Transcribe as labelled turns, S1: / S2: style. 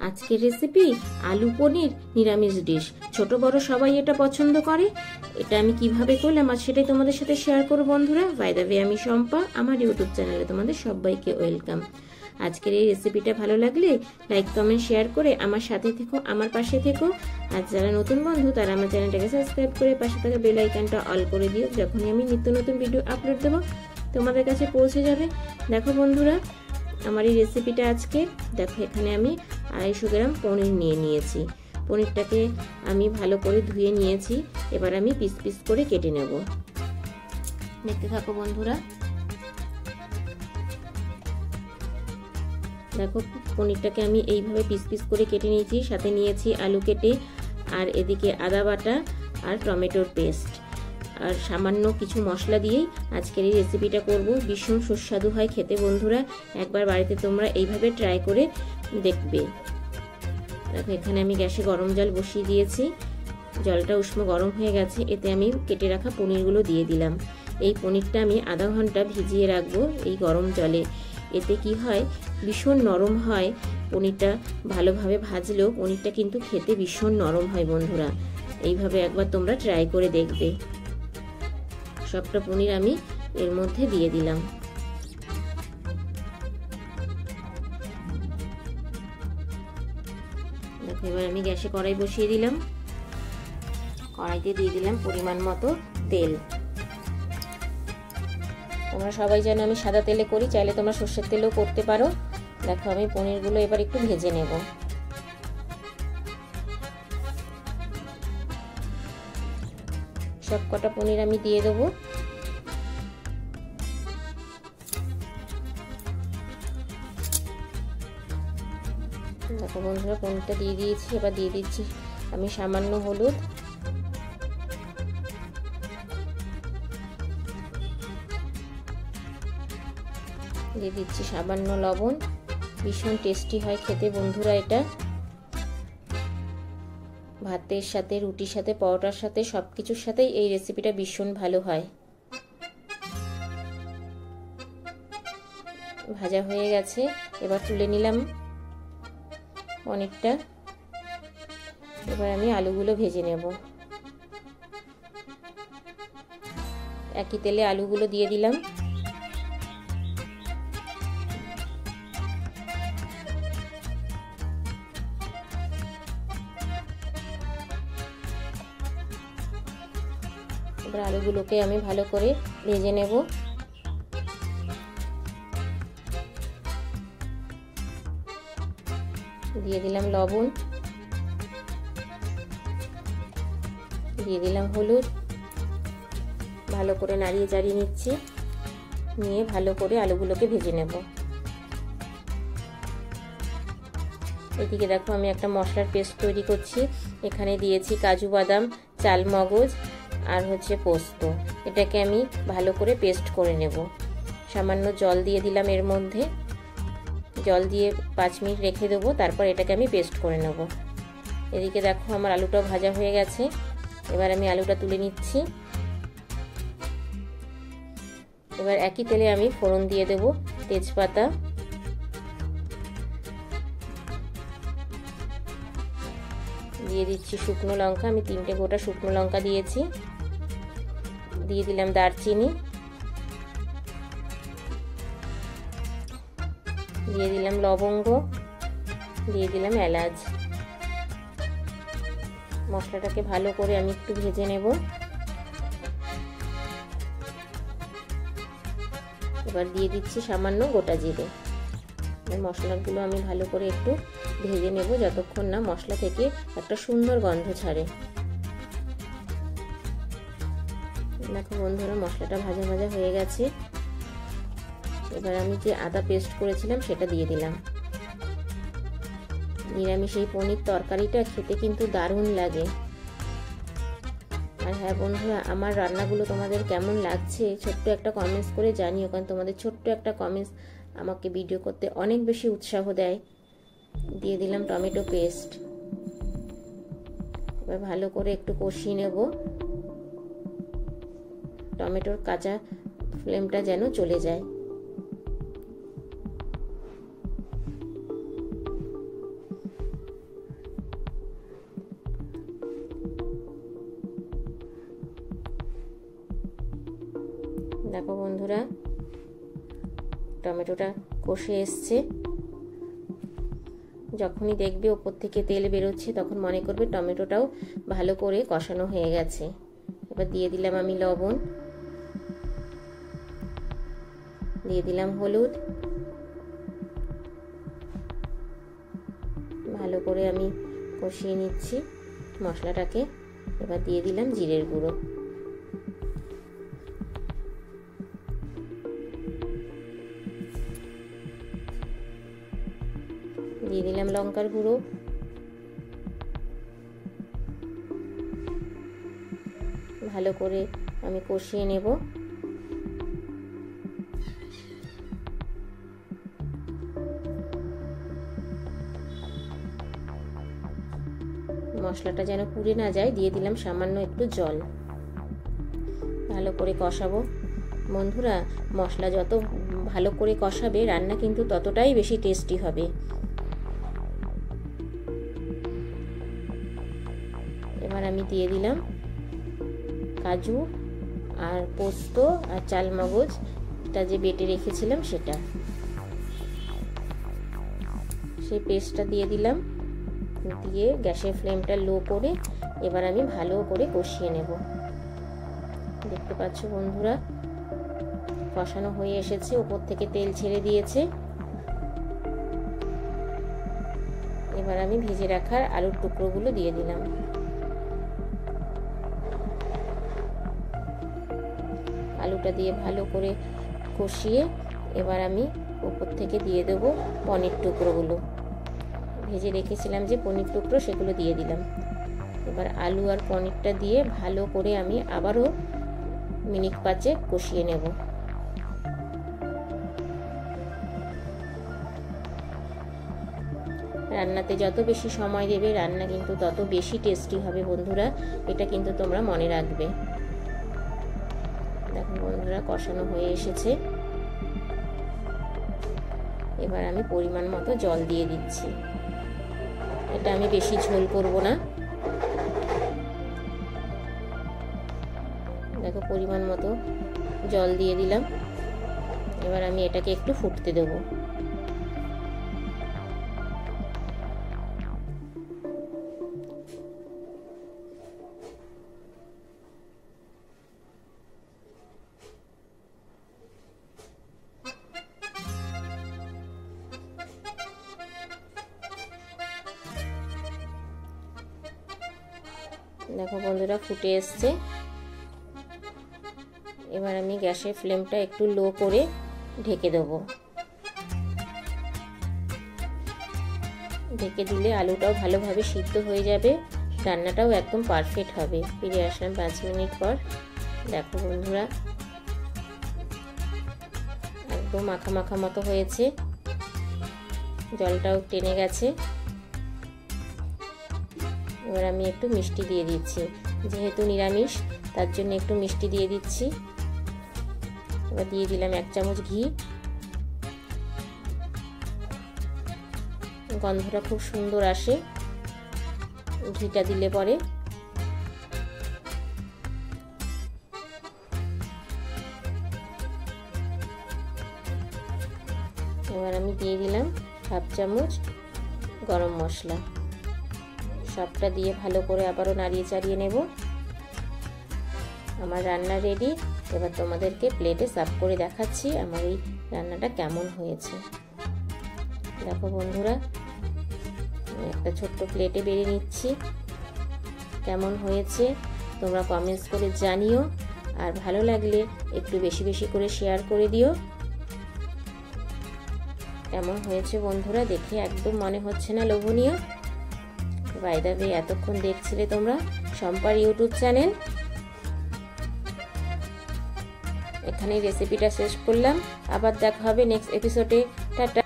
S1: আজকের রেসিপি আলু পনির নিরামিষ ডিশ। ছোট বড় সবাই এটা পছন্দ করে। এটা আমি কিভাবে করলাম আজ সেটাই তোমাদের সাথে শেয়ার করব বন্ধুরা। বাই দ্য ওয়ে, আমি শম্পা, আমার ইউটিউব চ্যানেলে তোমাদের সবাইকে ওয়েলকাম। আজকের এই রেসিপিটা ভালো লাগলে লাইক কমেন্ট শেয়ার করে আমার সাথে থেকো, আমার পাশে থেকো। আর যারা নতুন বন্ধু তারা আমার চ্যানেলটাকে সাবস্ক্রাইব করে পাশে থাকা বেল আইকনটা অল করে দিও। যখনই আমি নিত্য নতুন ভিডিও আপলোড দেবো তোমাদের কাছে পৌঁছে যাবে। দেখো বন্ধুরা, আমার এই রেসিপিটা আজকে দেখো, এখানে আমি 250 গ্রাম পনির নিয়ে নিয়েছি। পনিরটাকে আমি ভালো করে ধুয়ে নিয়েছি। এবার আমি পিস পিস করে কেটে নেব। দেখতে থাকো বন্ধুরা। দেখো, পনিরটাকে আমি এইভাবে পিস পিস করে কেটে নিয়েছি। সাথে নিয়েছি আলু কেটে, আর এদিকে আদা বাটা আর টমেটোর পেস্ট, আর সামান্য কিছু মশলা দিয়েই আজকের এই রেসিপিটা করব। ভীষণ সুস্বাদু হয় খেতে বন্ধুরা, একবার বাড়িতে তোমরা এইভাবে ট্রাই করে দেখবে। দেখো, এখানে আমি গ্যাসে গরম জল বসিয়ে দিয়েছি। জলটা উষ্ণ গরম হয়ে গেছে। এতে আমি কেটে রাখা পনিরগুলো দিয়ে দিলাম। এই পনিরটা আমি আধা ঘন্টা ভিজিয়ে রাখবো এই গরম জলে। এতে কি হয়, ভীষণ নরম হয় পনিরটা। ভালোভাবে ভাজলেও পনিরটা কিন্তু খেতে ভীষণ নরম হয় বন্ধুরা। এইভাবে একবার তোমরা ট্রাই করে দেখবে। সবটা পনির আমি এর মধ্যে দিয়ে দিলাম। দেখো, এবার আমি গ্যাসে কড়াই বসিয়ে দিলাম। কড়াইতে দিয়ে দিলাম পরিমাণ মতো তেল। তোমরা সবাই জানো আমি সাদা তেলে করি, চাইলে তোমরা সর্ষের তেলেও করতে পারো। দেখো, আমি পনিরগুলো এবার একটু ভেজে নেব। সব কটা পনির আমি দিয়ে দেবো। দেখো বন্ধুরা, পনিরটা দিয়ে দিয়েছি। এবার দিয়ে দিচ্ছি আমি সামান্য হলুদ, দিয়ে দিচ্ছি সামান্য লবণ। ভীষণ টেস্টি হয় খেতে বন্ধুরা এটা। ভাতের সাথে, রুটির সাথে, পরোটার সাথে, সবকিছুর সাথেই এই রেসিপিটা ভীষণ ভালো হয়। ভাজা হয়ে গেছে, এবার তুলে নিলাম পনিরটা। এবার আমি আলুগুলো ভেজে নেব। একই তেলে আলুগুলো দিয়ে দিলাম। এবার আলুগুলোকে আমি ভালো করে ভেজে নেব। দিয়ে দিলাম লবণ, দিয়ে দিলাম হলুদ। ভালো করে নাড়িয়ে চাড়িয়ে নিচ্ছি, নিয়ে ভালো করে আলুগুলোকে ভেজে নেব। এদিকে দেখো, আমি একটা মশলার পেস্ট তৈরি করছি। এখানে দিয়েছি কাজু বাদাম, চালমগজ আর পোস্ত। এটাকে আমি ভালো করে পেস্ট করে নেব। সামান্য জল দিয়ে দিলাম এর মধ্যে। জল দিয়ে 5 মিনিট রেখে দেবো, তারপর এটাকে আমি পেস্ট করে নেব। এদিকে দেখো, আমার আলুটাও ভাজা হয়ে গেছে। এবার আমি আলুটা তুলে নিচ্ছি। এবার একই তেলে আমি ফোড়ন দিয়ে দেব তেজপাতা, দিয়ে দিচ্ছি শুকনো লঙ্কা। আমি 3টে গোটা শুকনো লঙ্কা দিয়েছি। দিয়ে দিলাম দারচিনি, দিয়ে দিলাম লবঙ্গ, দিয়ে দিলাম এলাচ। মশলাটাকে ভালো করে আমি একটু ভেজে নেব। এবার দিয়ে দিচ্ছি সামান্য গোটা জিরে। মশলাগুলো আমি ভালো করে একটু ভেজে নেব যতক্ষণ না মশলা থেকে একটা সুন্দর গন্ধ ছাড়ে। দেখো বন্ধুরা, মশলাটা ভাজা ভাজা হয়ে গেছে। এবার আমি যে আদা পেস্ট করেছিলাম সেটা দিয়ে দিলাম। নিরামিষ এই পনির তরকারিটা খেতে কিন্তু দারুণ লাগে। আর হ্যাঁ বন্ধুরা, আমার রান্নাগুলো তোমাদের কেমন লাগছে ছোট্ট একটা কমেন্টস করে জানিও, কারণ তোমাদের ছোট্ট একটা কমেন্টস আমাকে ভিডিও করতে অনেক বেশি উৎসাহ দেয়। দিয়ে দিলাম টমেটো পেস্ট। এবার ভালো করে একটু কষিয়ে নেব। টমেটোর কাঁচা ফ্লেমটা যেন চলে যায়। দেখো বন্ধুরা, টমেটোটা কষে এসছে। যখনই দেখবে ওপর থেকে তেল বেরোচ্ছে তখন মনে করবে টমেটোটাও ভালো করে কষানো হয়ে গেছে। এবার দিয়ে দিলাম আমি লবণ, দিয়ে দিলাম হলুদ, ভালো করে আমি কষিয়ে নিচ্ছি মশলাটাকে। এবার দিয়ে দিলাম জিরের গুঁড়ো, দিয়ে দিলাম লঙ্কার গুঁড়ো, ভালো করে আমি কষিয়ে নেব। মশলাটা যেন পুড়ে না যায় দিয়ে দিলাম সামান্য একটু জল। ভালো করে কষাবো। বন্ধুরা, মশলা যত ভালো করে কষাবে রান্না কিন্তু ততটাই বেশি টেস্টি হবে। এবার আমি দিয়ে দিলাম কাজু আর পোস্ত আর চালমগজটা যে বেটে রেখেছিলাম সেটা, সেই পেস্টটা দিয়ে দিলাম। দিয়ে গ্যাসের ফ্লেমটা লো করে এবার আমি ভালো করে কষিয়ে নেব। দেখতে পাচ্ছ বন্ধুরা, কষানো হয়ে এসেছে, উপর থেকে তেল ছেড়ে দিয়েছে। এবার আমি ভেজে রাখার আলুর টুকরোগুলো দিয়ে দিলাম। আলুটা দিয়ে ভালো করে কষিয়ে এবার আমি উপর থেকে দিয়ে দেব পনির টুকরোগুলো। ভেজে রেখেছিলাম যে পনির টুকরো, সেগুলো দিয়ে দিলাম। এবার আলু আর পনিরটা দিয়ে ভালো করে আমি আবারও মিনিট 5 কষিয়ে নেব। রান্নাতে যত বেশি সময় দেবে রান্না কিন্তু তত বেশি টেস্টি হবে বন্ধুরা, এটা কিন্তু তোমরা মনে রাখবে। দেখো বন্ধুরা, কষানো হয়ে এসেছে। এবার আমি পরিমাণ মতো জল দিয়ে দিচ্ছি। এটা আমি বেশি ঝোল করব না। দেখো পরিমাণ মতো জল দিয়ে দিলাম। এবার আমি এটাকে একটু ফুটতে দেব। দেখো বন্ধুরা, ফুটে এসছে। এবার আমি গ্যাসের ফ্লেমটা একটু লো করে ঢেকে দেব। ঢেকে দিলে আলুটাও ভালোভাবে সিদ্ধ হয়ে যাবে, রান্নাটাও একদম পারফেক্ট হবে। ফিরে আসলাম 5 মিনিট পর। দেখো বন্ধুরা, একদম মাখা মাখা মতো হয়েছে, জলটাও টেনে গেছে। এবার আমি একটু মিষ্টি দিয়ে দিচ্ছি, যেহেতু নিরামিষ তার জন্য একটু মিষ্টি দিয়ে দিচ্ছি। এবার দিয়ে দিলাম 1 চামচ ঘি। গন্ধটা খুব সুন্দর আসে ঘিটা দিলে পরে। এবার আমি দিয়ে দিলাম 1/2 চামচ গরম মশলা। সবটা দিয়ে ভালো করে আবারও নাড়িয়ে চাড়িয়ে নেব। আমার রান্না রেডি। এবার তোমাদেরকে প্লেটে সার্ভ করে দেখাচ্ছি আমার এই রান্নাটা কেমন হয়েছে। দেখো বন্ধুরা, একটা ছোট্ট প্লেটে বেড়ে নিচ্ছি। কেমন হয়েছে তোমরা কমেন্টস করে জানিও, আর ভালো লাগলে একটু বেশি বেশি করে শেয়ার করে দিও। কেমন হয়েছে বন্ধুরা, দেখে একদম মনে হচ্ছে না লোভনীয়? বাই দ্য ওয়ে, এতক্ষণ দেখছিলে তোমরা শম্পার ইউটিউব চ্যানেল। এখানে রেসিপিটা শেষ করলাম, আবার দেখা হবে নেক্সট এপিসোডে। টাটা।